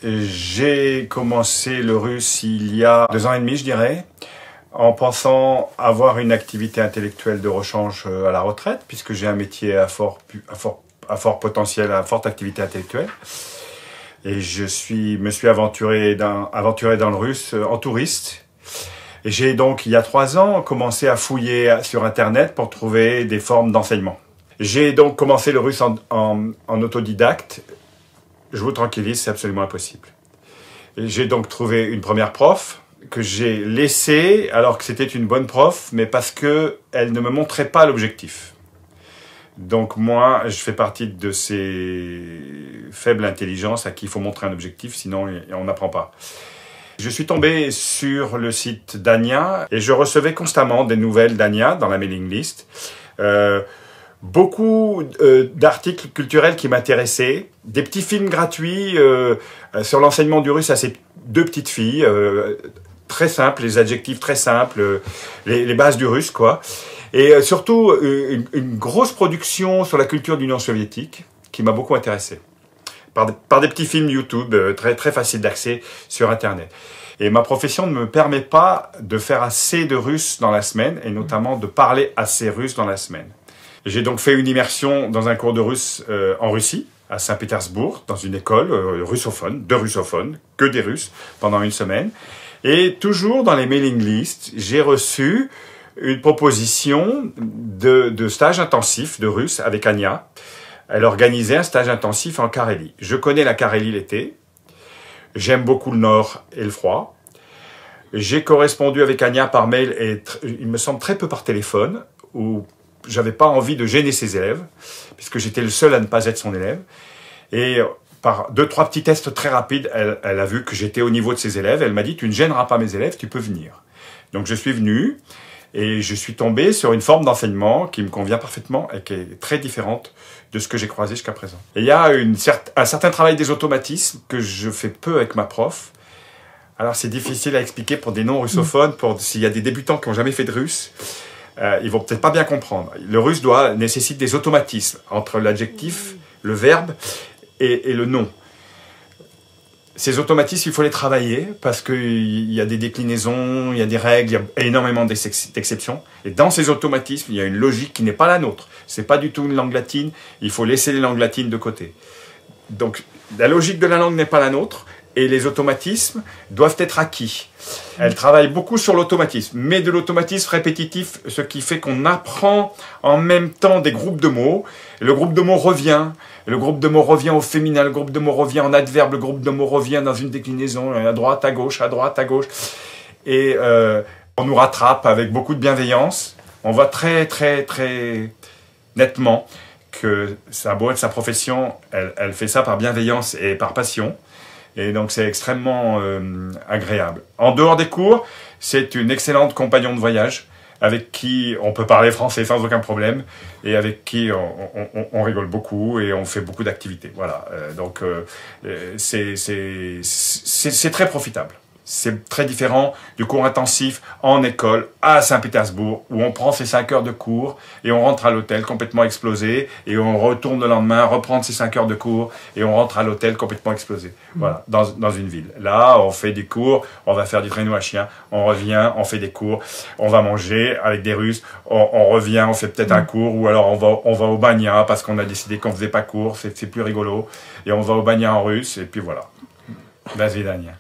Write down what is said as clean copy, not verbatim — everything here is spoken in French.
J'ai commencé le russe il y a 2 ans et demi, je dirais, en pensant avoir une activité intellectuelle de rechange à la retraite, puisque j'ai un métier à fort potentiel, à forte activité intellectuelle. Et me suis aventuré dans le russe en touriste. Et j'ai donc, il y a 3 ans, commencé à fouiller sur Internet pour trouver des formes d'enseignement. J'ai donc commencé le russe en autodidacte. Je vous tranquillise, c'est absolument impossible. J'ai donc trouvé une première prof que j'ai laissée alors que c'était une bonne prof, mais parce qu'elle ne me montrait pas l'objectif. Donc moi, je fais partie de ces faibles intelligences à qui il faut montrer un objectif, sinon on n'apprend pas. Je suis tombé sur le site d'Ania et je recevais constamment des nouvelles d'Ania dans la mailing list. Beaucoup d'articles culturels qui m'intéressaient, des petits films gratuits sur l'enseignement du russe à ces 2 petites filles, très simples, les adjectifs très simples, les bases du russe, quoi. Et surtout, une grosse production sur la culture de l'Union soviétique qui m'a beaucoup intéressé. Par des petits films YouTube très, très faciles d'accès sur Internet. Et ma profession ne me permet pas de faire assez de russe dans la semaine, et notamment de parler assez russe dans la semaine. J'ai donc fait une immersion dans un cours de russe en Russie, à Saint-Pétersbourg, dans une école russophone, de russophones, que des Russes, pendant 1 semaine. Et toujours dans les mailing lists, j'ai reçu une proposition de stage intensif de russe avec Ania. Elle organisait un stage intensif en Carélie. Je connais la Carélie l'été. J'aime beaucoup le nord et le froid. J'ai correspondu avec Ania par mail et il me semble très peu par téléphone, où j'avais pas envie de gêner ses élèves, puisque j'étais le seul à ne pas être son élève. Et par 2-3 petits tests très rapides, elle a vu que j'étais au niveau de ses élèves. Elle m'a dit, tu ne gêneras pas mes élèves, tu peux venir. Donc je suis venu et je suis tombé sur une forme d'enseignement qui me convient parfaitement et qui est très différente de ce que j'ai croisé jusqu'à présent. Et il y a un certain travail des automatismes que je fais peu avec ma prof. Alors c'est difficile à expliquer pour des non-russophones, s'il y a des débutants qui n'ont jamais fait de russe. Ils vont peut-être pas bien comprendre. Le russe nécessite des automatismes entre l'adjectif, le verbe et le nom. Ces automatismes, il faut les travailler parce qu'il y a des déclinaisons, il y a des règles, il y a énormément d'exceptions. Et dans ces automatismes, il y a une logique qui n'est pas la nôtre. C'est pas du tout une langue latine. Il faut laisser les langues latines de côté. Donc, la logique de la langue n'est pas la nôtre. Et les automatismes doivent être acquis. Elle travaille beaucoup sur l'automatisme, mais de l'automatisme répétitif, ce qui fait qu'on apprend en même temps des groupes de mots. Le groupe de mots revient. Le groupe de mots revient au féminin, le groupe de mots revient en adverbe, le groupe de mots revient dans une déclinaison, à droite, à gauche, à droite, à gauche. Et on nous rattrape avec beaucoup de bienveillance. On voit très, très, très nettement que ça a beau être sa profession, elle fait ça par bienveillance et par passion. Et donc c'est extrêmement agréable. En dehors des cours, c'est une excellente compagnon de voyage avec qui on peut parler français sans aucun problème et avec qui on rigole beaucoup et on fait beaucoup d'activités. Voilà, donc c'est très profitable. C'est très différent du cours intensif en école à Saint-Pétersbourg où on prend ses 5 heures de cours et on rentre à l'hôtel complètement explosé et on retourne le lendemain reprendre ses 5 heures de cours et on rentre à l'hôtel complètement explosé. Voilà, dans une ville. Là, on fait des cours, on va faire du traîneau à chien, on revient, on fait des cours, on va manger avec des Russes, on revient, on fait peut-être un cours ou alors on va au banya parce qu'on a décidé qu'on faisait pas cours, c'est plus rigolo et on va au banya en russe et puis voilà. До свидания.